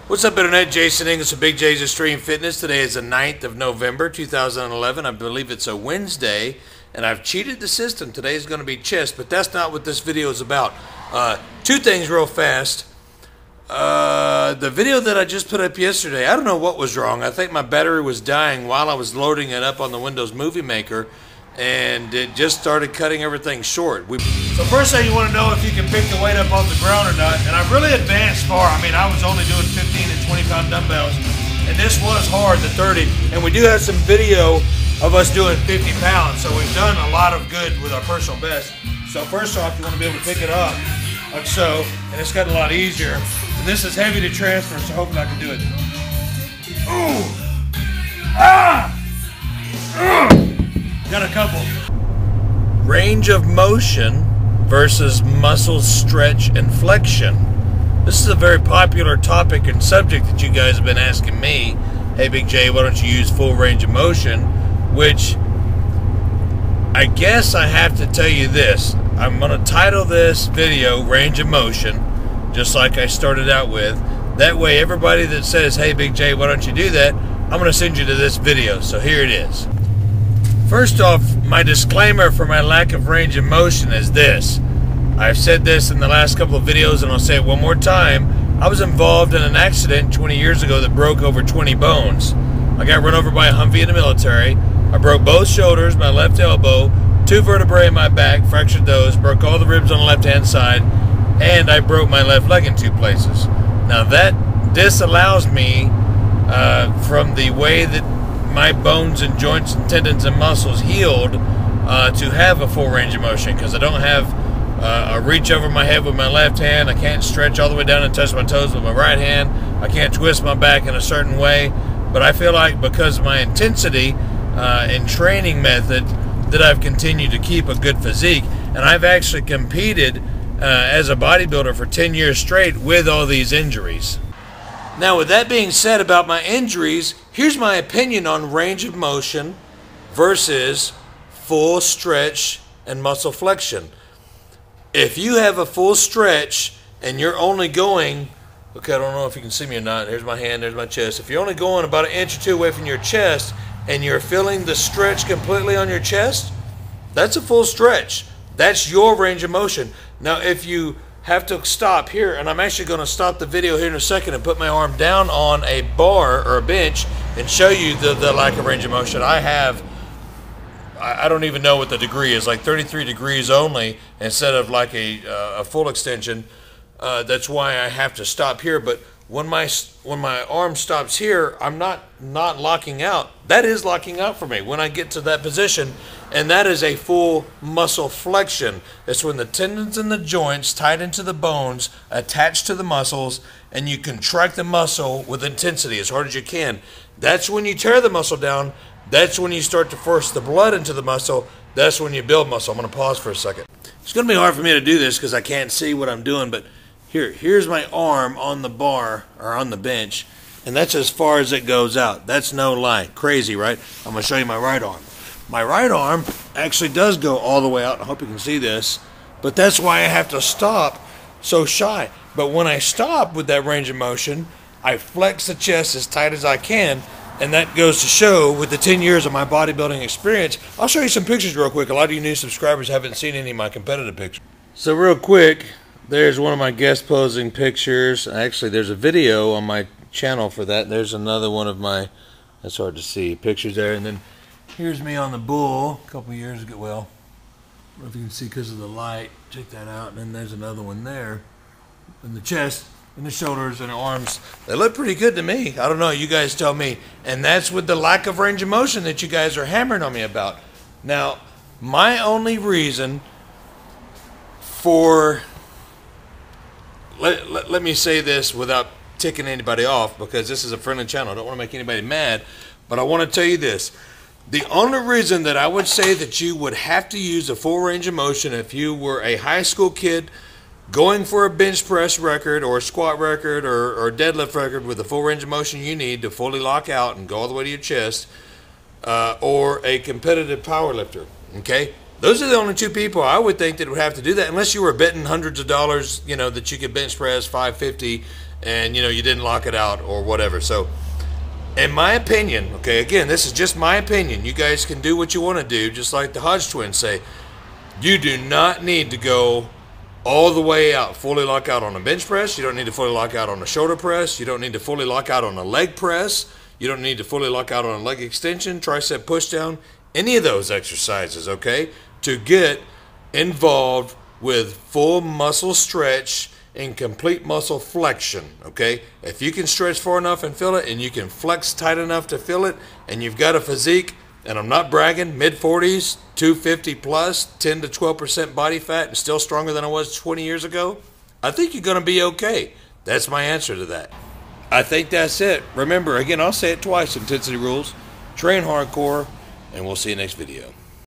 What's up, Internet? Jason English of Big J's Extreme Fitness. Today is the 9th of November, 2011. I believe it's a Wednesday, and I've cheated the system. Today is going to be chest, but that's not what this video is about. Two things real fast. The video that I just put up yesterday, I don't know what was wrong. I think my battery was dying while I was loading it up on the Windows Movie Maker, and it just started cutting everything short. So first thing you want to know if you can pick the weight up off the ground or not, and I've really advanced far. I mean, I was only doing 15 and 20 pound dumbbells, and this was hard, the 30, and we do have some video of us doing 50 pounds, so we've done a lot of good with our personal best. So first off, you want to be able to pick it up, like so, and it's gotten a lot easier. And this is heavy to transfer, so hopefully I can do it. Ooh! Ah! Got a couple. Range of motion versus muscle stretch and flexion. This is a very popular topic and subject that you guys have been asking me. Hey, Big J, why don't you use full range of motion? Which, I guess I have to tell you this. I'm going to title this video Range of Motion, just like I started out with. That way, everybody that says, hey, Big J, why don't you do that? I'm going to send you to this video. So here it is. First off, my disclaimer for my lack of range of motion is this. I've said this in the last couple of videos, and I'll say it one more time. I was involved in an accident 20 years ago that broke over 20 bones. I got run over by a Humvee in the military. I broke both shoulders, my left elbow, 2 vertebrae in my back, fractured those, broke all the ribs on the left-hand side, and I broke my left leg in 2 places. Now that disallows me from the way that my bones and joints and tendons and muscles healed to have a full range of motion, because I don't have a reach over my head with my left hand. I can't stretch all the way down and touch my toes with my right hand. I can't twist my back in a certain way. But I feel like because of my intensity and training method that I've continued to keep a good physique, and I've actually competed as a bodybuilder for 10 years straight with all these injuries. Now, with that being said about my injuries, here's my opinion on range of motion versus full stretch and muscle flexion. If you have a full stretch and you're only going, okay, I don't know if you can see me or not. Here's my hand, there's my chest. If you're only going about 1 inch or 2 away from your chest and you're feeling the stretch completely on your chest, that's a full stretch. That's your range of motion. Now, if you have to stop here, and I'm actually going to stop the video here in a second and put my arm down on a bar or a bench and show you the lack of range of motion. I don't even know what the degree is, like 33 degrees only instead of like a full extension. That's why I have to stop here. But when my arm stops here, I'm not locking out. That is locking out for me when I get to that position, and that is a full muscle flexion. It's when the tendons and the joints tied into the bones attach to the muscles, and you contract the muscle with intensity as hard as you can. That's when you tear the muscle down. That's when you start to force the blood into the muscle. That's when you build muscle. I'm going to pause for a second. It's going to be hard for me to do this because I can't see what I'm doing, but here's my arm on the bar or on the bench, and that's as far as it goes out. That's no lie. Crazy, right? I'm going to show you my right arm. My right arm actually does go all the way out. I hope you can see this, but that's why I have to stop so shy. But when I stop with that range of motion, I flex the chest as tight as I can, and that goes to show with the 10 years of my bodybuilding experience. I'll show you some pictures real quick. A lot of you new subscribers haven't seen any of my competitive pictures. So real quick, there's one of my guest posing pictures. Actually, there's a video on my channel for that. There's another one of my, that's hard to see, pictures there. And then here's me on the bull a couple years ago. Well, I don't know if you can see because of the light. Check that out. And then there's another one there. And the chest and the shoulders and the arms, they look pretty good to me. I don't know. You guys tell me. And that's with the lack of range of motion that you guys are hammering on me about. Now, my only reason for... Let me say this without ticking anybody off, because this is a friendly channel. I don't want to make anybody mad, but I want to tell you this. The only reason that I would say that you would have to use a full range of motion if you were a high school kid going for a bench press record or a squat record or deadlift record with the full range of motion you need to fully lock out and go all the way to your chest, or a competitive power lifter, okay? Those are the only 2 people I would think that would have to do that, unless you were betting hundreds of dollars, you know, that you could bench press 550 and you didn't lock it out or whatever. So in my opinion, okay, again, this is just my opinion. You guys can do what you want to do, just like the Hodge twins say. You do not need to go all the way out, fully lock out on a bench press. You don't need to fully lock out on a shoulder press. You don't need to fully lock out on a leg press. You don't need to fully lock out on a leg extension, tricep push down, any of those exercises, okay, to get involved with full muscle stretch and complete muscle flexion, okay? If you can stretch far enough and feel it, and you can flex tight enough to feel it, and you've got a physique, and I'm not bragging, mid-40s, 250 plus, 10 to 12% body fat, and still stronger than I was 20 years ago, I think you're going to be okay. That's my answer to that. I think that's it. Remember, again, I'll say it twice, intensity rules, train hardcore, and we'll see you next video.